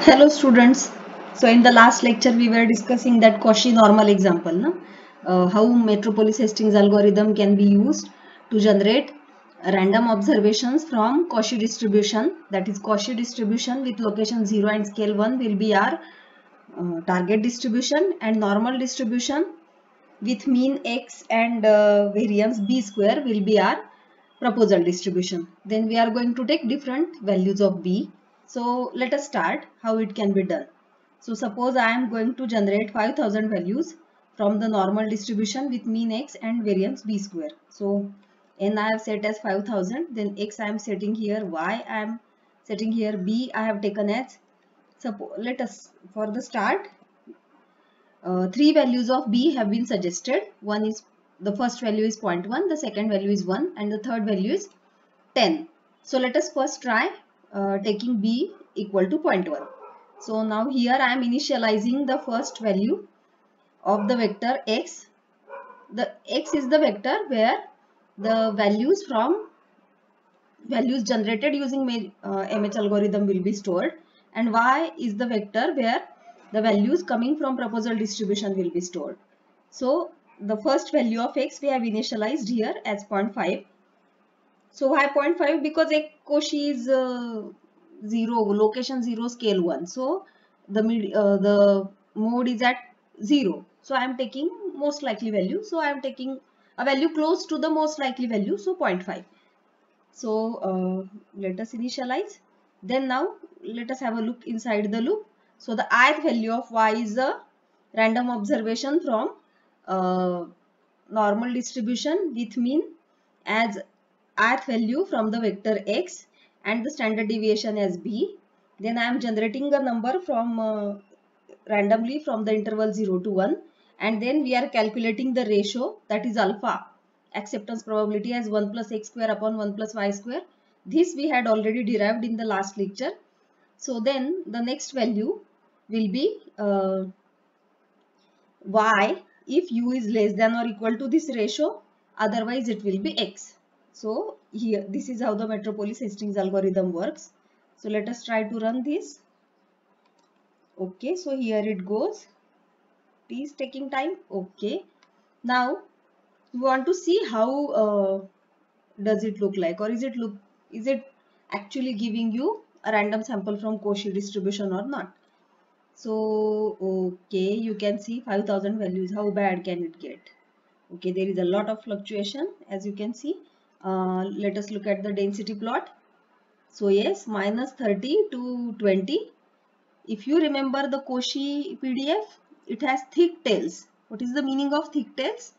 Hello students. So in the last lecture we were discussing that Cauchy normal example, no? How Metropolis Hastings algorithm can be used to generate random observations from Cauchy distribution. That is Cauchy distribution with location 0 and scale 1 will be our target distribution, and normal distribution with mean x and variance b square will be our proposal distribution. Then we are going to take different values of b. So let us start how it can be done. So suppose I am going to generate 5000 values from the normal distribution with mean x and variance b square. So n I have set as 5000, then x I am setting here, y I am setting here, b I have taken as, suppose, let us, for the start, three values of b have been suggested. One is, the first value is 0.1, the second value is 1, and the third value is 10. So let us first try taking b equal to 0.1. So now here I am initializing the first value of the vector x. The x is the vector where the values generated using MH algorithm will be stored, and y is the vector where the values coming from proposal distribution will be stored. So the first value of x we have initialized here as 0.5. So why 0.5? Because a Cauchy is 0, location 0, scale 1. So the mode is at 0. So I am taking most likely value. So I am taking a value close to the most likely value. So 0.5. So let us initialize. Then now let us have a look inside the loop. So the ith value of y is a random observation from normal distribution with mean as ith value from the vector x and the standard deviation as b. Then I am generating a number from randomly from the interval 0 to 1, and then we are calculating the ratio, that is alpha acceptance probability, as 1 plus x square upon 1 plus y square. This we had already derived in the last lecture. So then the next value will be y if u is less than or equal to this ratio, otherwise it will be x. So here, this is how the Metropolis Hastings algorithm works. So let us try to run this. Okay, so here it goes. It is taking time. Okay, now we want to see how does it look like, or is it actually giving you a random sample from Cauchy distribution or not. So okay, you can see 5000 values. How bad can it get? Okay, there is a lot of fluctuation, as you can see. Let us look at the density plot. So yes, minus 30 to 20. If you remember the Cauchy PDF, it has thick tails. What is the meaning of thick tails?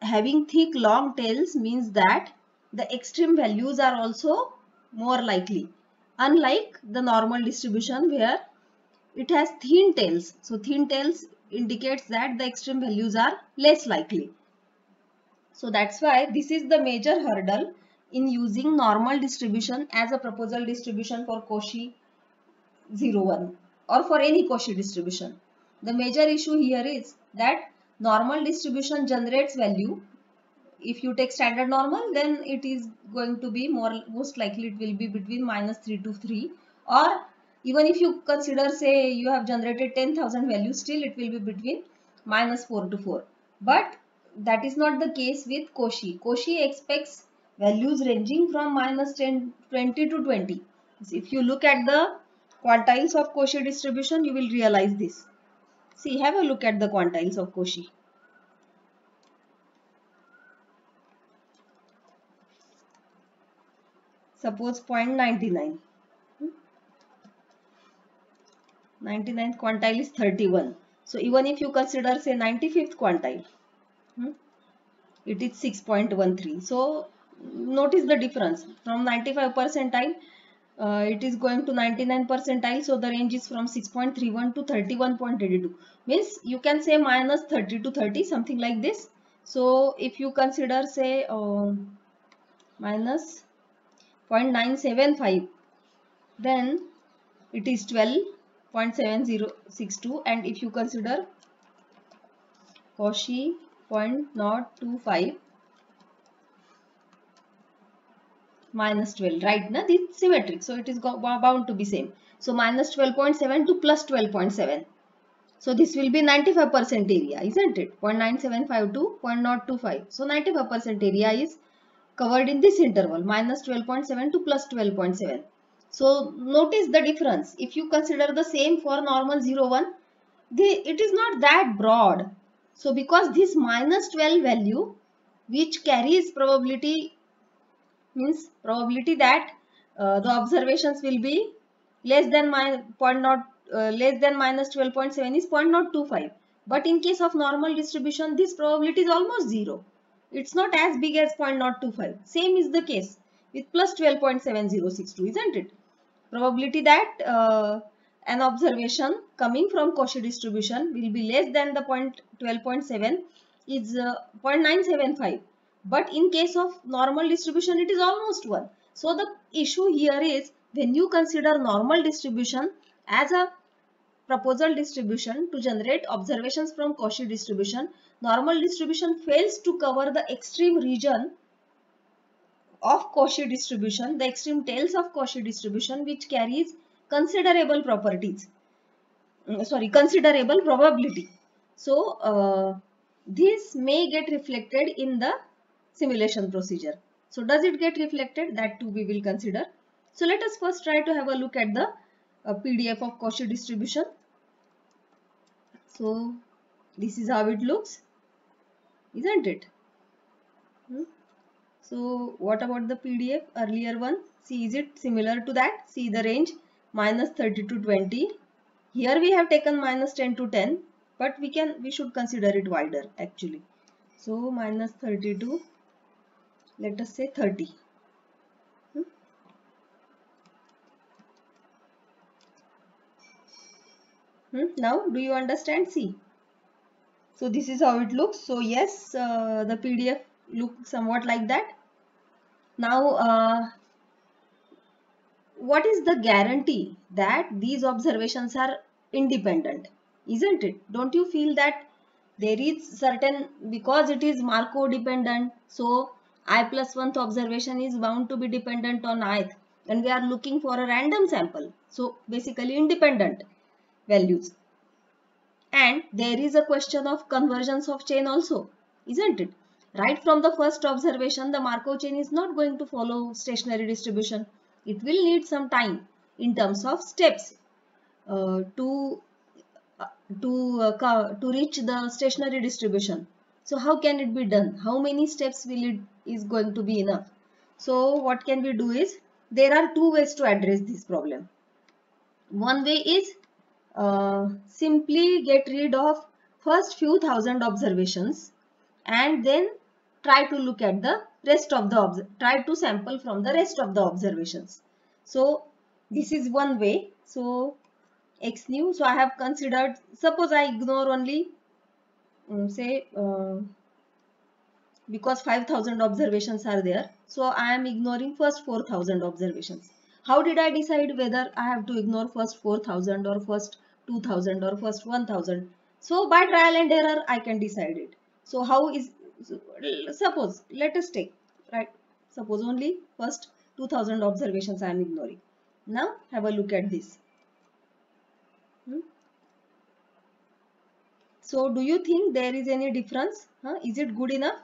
Having thick long tails means that the extreme values are also more likely, unlike the normal distribution where it has thin tails. So thin tails indicates that the extreme values are less likely. So that's why this is the major hurdle in using normal distribution as a proposal distribution for Cauchy 01 or for any Cauchy distribution. The major issue here is that normal distribution generates value. If you take standard normal, then it is going to be most likely it will be between minus 3 to 3, or even if you consider, say, you have generated 10,000 values, still it will be between minus 4 to 4. But that is not the case with Cauchy. Cauchy expects values ranging from minus 20 to 20. If you look at the quantiles of Cauchy distribution, you will realize this. See, have a look at the quantiles of Cauchy. Suppose 0.99. 99th quantile is 31. So even if you consider, say, 95th quantile, it is 6.13. So notice the difference. From 95 percentile, it is going to 99 percentile. So the range is from 6.31 to 31.82. Means you can say minus 30 to 30, something like this. So if you consider, say, minus 0.975, then it is 12.7062, and if you consider Cauchy 0.025, minus 12, right? Na, it's symmetric, so it is bound to be same. So minus 12.7 to plus 12.7. So this will be 95% area, isn't it? 0.975 to 0.025. So 95% area is covered in this interval, minus 12.7 to plus 12.7. So notice the difference. If you consider the same for normal 0, 1, it is not that broad. So because this minus 12 value, which carries probability, means probability that the observations will be less than less than minus 12.7 is 0.025. But in case of normal distribution, this probability is almost zero. It's not as big as 0.025. Same is the case with plus 12.7062, isn't it? Probability that an observation coming from Cauchy distribution will be less than the 12.7 is 0.975. But in case of normal distribution, it is almost 1. So the issue here is, when you consider normal distribution as a proposal distribution to generate observations from Cauchy distribution, normal distribution fails to cover the extreme region of Cauchy distribution, the extreme tails of Cauchy distribution, which carries considerable properties, considerable probability. So this may get reflected in the simulation procedure. So does it get reflected? That too we will consider. So let us first try to have a look at the PDF of Cauchy distribution. So this is how it looks, isn't it? So what about the PDF, earlier one? See, is it similar to that? See the range minus 30 to 20. Here we have taken minus 10 to 10, but we should consider it wider actually. So minus 30 to, let us say 30. Now do you understand? See. So this is how it looks. So yes, the PDF looks somewhat like that. Now what is the guarantee that these observations are independent? Isn't it? Don't you feel that there is certain, because it is Markov dependent, so I plus 1th observation is bound to be dependent on ith, and we are looking for a random sample. So basically independent values. And there is a question of convergence of chain also, isn't it? Right from the first observation, the Markov chain is not going to follow stationary distribution. It will need some time in terms of steps to reach the stationary distribution. So how can it be done? How many steps is going to be enough? So what can we do is, there are two ways to address this problem. One way is simply get rid of first few thousand observations and then try to look at the rest of the try to sample from the rest of the observations. So this is one way. So x new, so I have considered, suppose I ignore only say because 5000 observations are there, so I am ignoring first 4000 observations. How did I decide whether I have to ignore first 4000 or first 2000 or first 1000? So by trial and error I can decide it. So how is, suppose let us take, right, suppose only first 2000 observations I am ignoring. Now have a look at this. So do you think there is any difference? Is it good enough?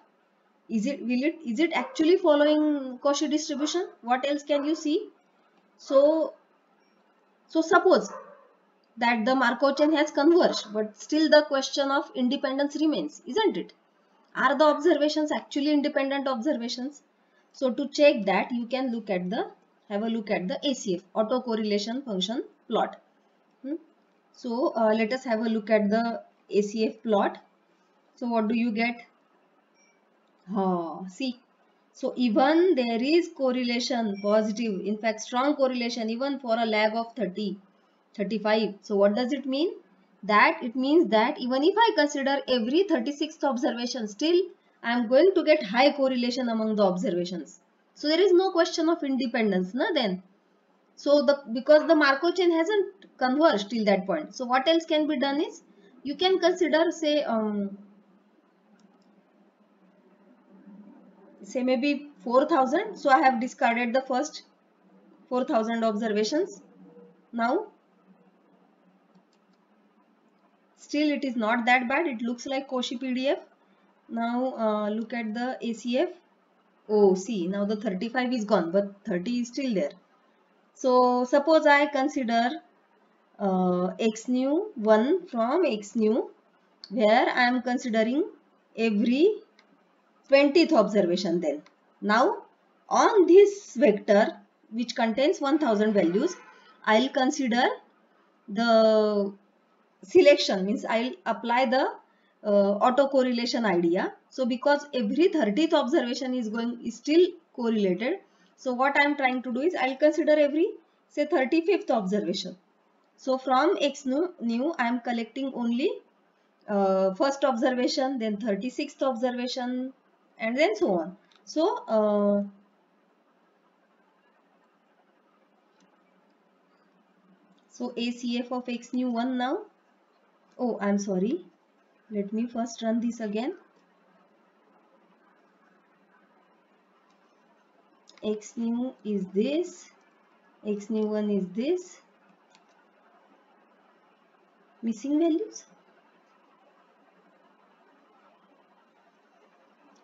Is it actually following Cauchy distribution? What else can you see? So suppose that the Markov chain has converged, but still the question of independence remains, isn't it? Are the observations actually independent observations? So to check that, you can have a look at the ACF, autocorrelation function plot. So let us have a look at the ACF plot. So what do you get? See, so even there is correlation, positive, in fact strong correlation, even for a lag of 30, 35. So what does it mean? That it means that even if I consider every 36th observation, still I am going to get high correlation among the observations. So there is no question of independence, na, then. So because the Markov chain hasn't converged till that point. So what else can be done is, you can consider, say say maybe 4000. So I have discarded the first 4000 observations. Now still it is not that bad. It looks like Cauchy PDF. Now look at the ACF. Oh, see, now the 35 is gone, but 30 is still there. So suppose I consider x new 1 from x new, where I am considering every 20th observation. Then now on this vector which contains 1000 values, I'll consider the selection, means I'll apply the autocorrelation idea. So because every 30th observation is still correlated, so what I am trying to do is I'll consider every, say, 35th observation. So from x new I am collecting only first observation, then 36th observation, and then so on. So ACF of x new 1 now. Oh, I'm sorry. Let me first run this again. X new is this, x new 1 is this. Missing values?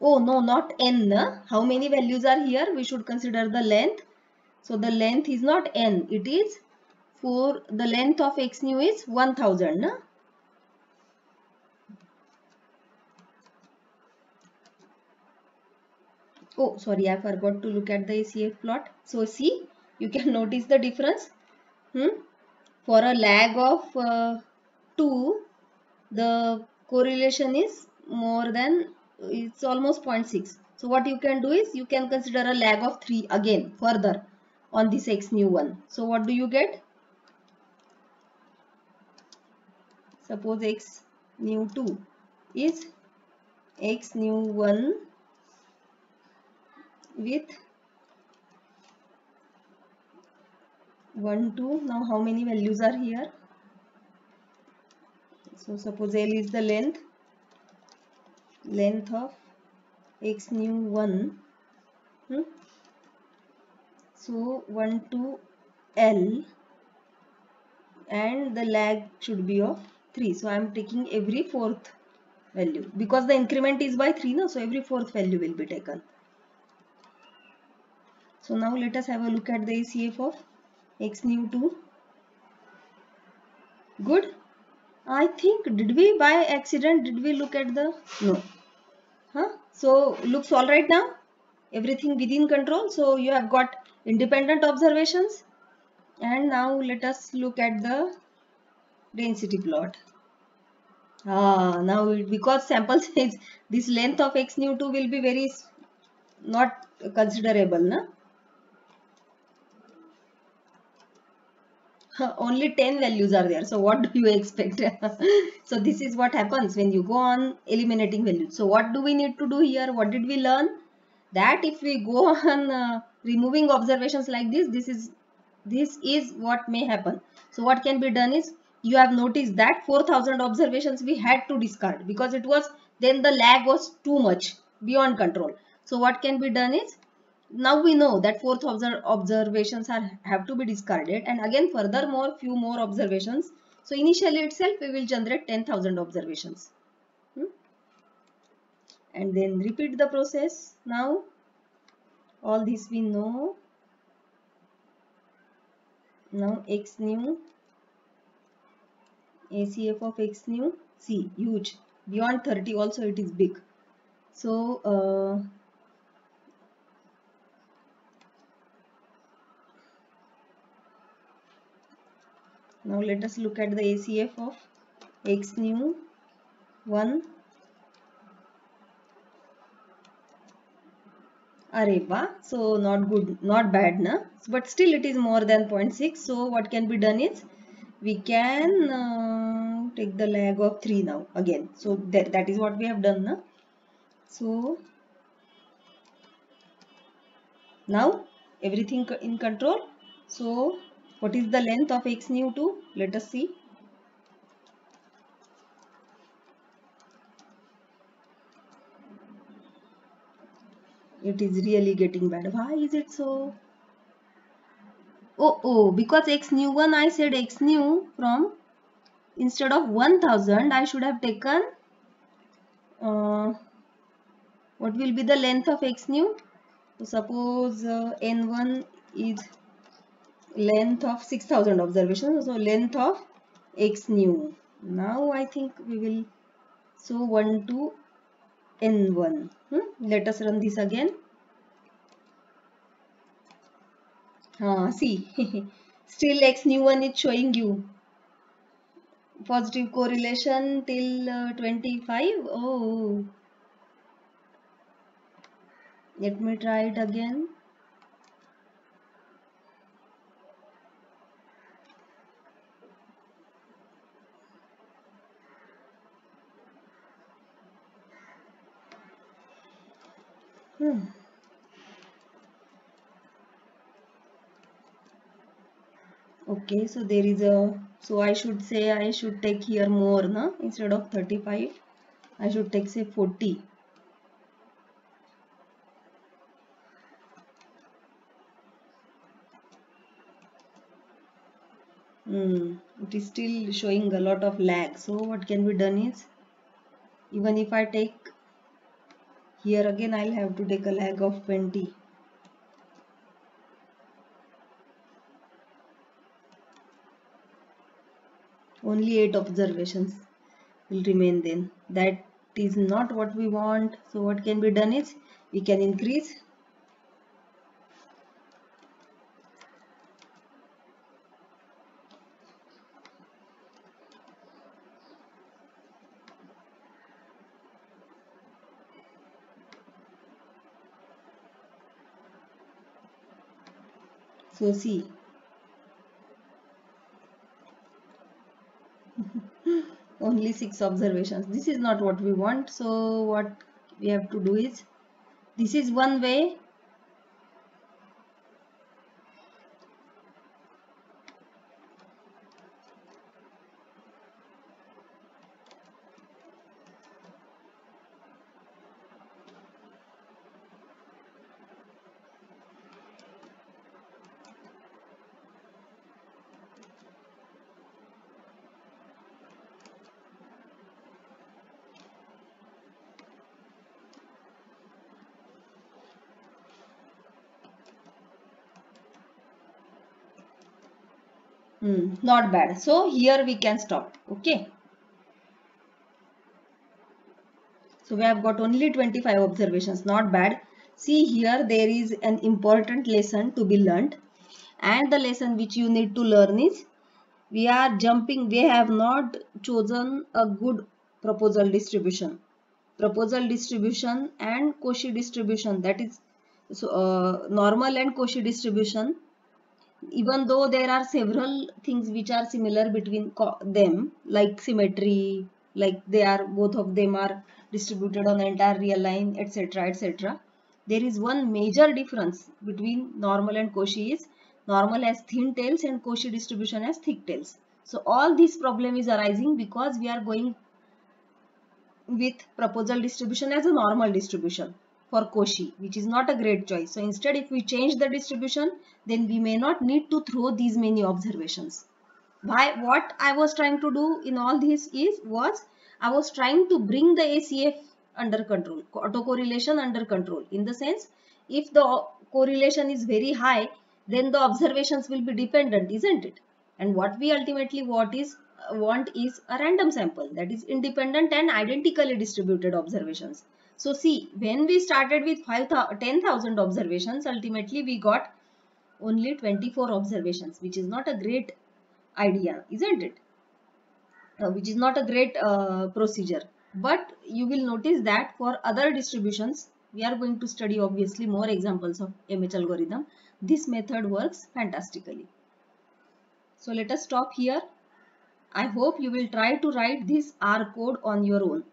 Oh no, not n. How many values are here? We should consider the length. So the length is not n, it is for the length of x new is 1000. Oh, sorry, I forgot to look at the ACF plot. So see, you can notice the difference. For a lag of 2, the correlation is more than, it's almost 0.6. So what you can do is you can consider a lag of 3 again further on this x new 1. So what do you get? Suppose x new 2 is x new 1 with 1, 2. Now how many values are here? So suppose L is the length of x new 1. So 1 to L, and the lag should be of 3. So I am taking every fourth value because the increment is by 3 now. So every fourth value will be taken. So now let us have a look at the ACF of x new 2. Good. I think, did we by accident, did we look at the, no. So looks all right now. Everything within control. So you have got independent observations. And now let us look at the density plot. Now because sample size, this length of x new 2 will be very not considerable, na? Only 10 values are there. So what do you expect? So this is what happens when you go on eliminating values. So what do we need to do here? What did we learn? That if we go on removing observations like this is what may happen. So what can be done is, you have noticed that 4000 observations we had to discard because it was, then the lag was too much beyond control. So what can be done is, now we know that 4000 observations have to be discarded, and again furthermore few more observations. So initially itself we will generate 10,000 observations. And then repeat the process. Now all this we know. Now x new, ACF of x new, see, huge, beyond 30 also it is big. So now let us look at the ACF of x new 1. Areva, so not good, not bad, na? But still it is more than 0.6. So what can be done is, we can take the lag of 3 now again. So that is what we have done, na? So now everything in control. So what is the length of x new 2? Let us see. It is really getting bad. Why is it so? Oh, because x new 1, I said x new from, instead of 1000, I should have taken, uh, what will be the length of x new? So suppose n1 is length of 6000 observations. So length of x new. Now I think we will, so 1 to n1. Let us run this again. See, still x new 1 is showing you positive correlation till 25. Oh, let me try it again. Okay, so there is a, so I should say I should take here more, no? Instead of 35, I should take say 40. It is still showing a lot of lag. So what can be done is, even if I take here again, I'll have to take a lag of 20. Only 8 observations will remain then. That is not what we want. So what can be done is, we can increase. So see, only 6 observations. This is not what we want. So what we have to do is, this is one way. Not bad. So here we can stop. Okay. So we have got only 25 observations. Not bad. See here, there is an important lesson to be learned. And the lesson which you need to learn is, we are jumping, we have not chosen a good proposal distribution. Proposal distribution and Cauchy distribution, that is, so normal and Cauchy distribution, even though there are several things which are similar between them, like symmetry, like they are, both of them are distributed on the entire real line, etc, etc, there is one major difference between normal and Cauchy is, normal has thin tails and Cauchy distribution has thick tails. So all this problem is arising because we are going with proposal distribution as a normal distribution for Cauchy, which is not a great choice. So instead, if we change the distribution, then we may not need to throw these many observations. What I was trying to do in all this was I was trying to bring the ACF under control, autocorrelation under control. In the sense, if the correlation is very high, then the observations will be dependent, isn't it? And what we ultimately want is a random sample, that is independent and identically distributed observations. So see, when we started with 10,000 observations, ultimately we got only 24 observations, which is not a great idea, isn't it? Which is not a great procedure. But you will notice that for other distributions, we are going to study obviously more examples of MH algorithm. This method works fantastically. So let us stop here. I hope you will try to write this R code on your own.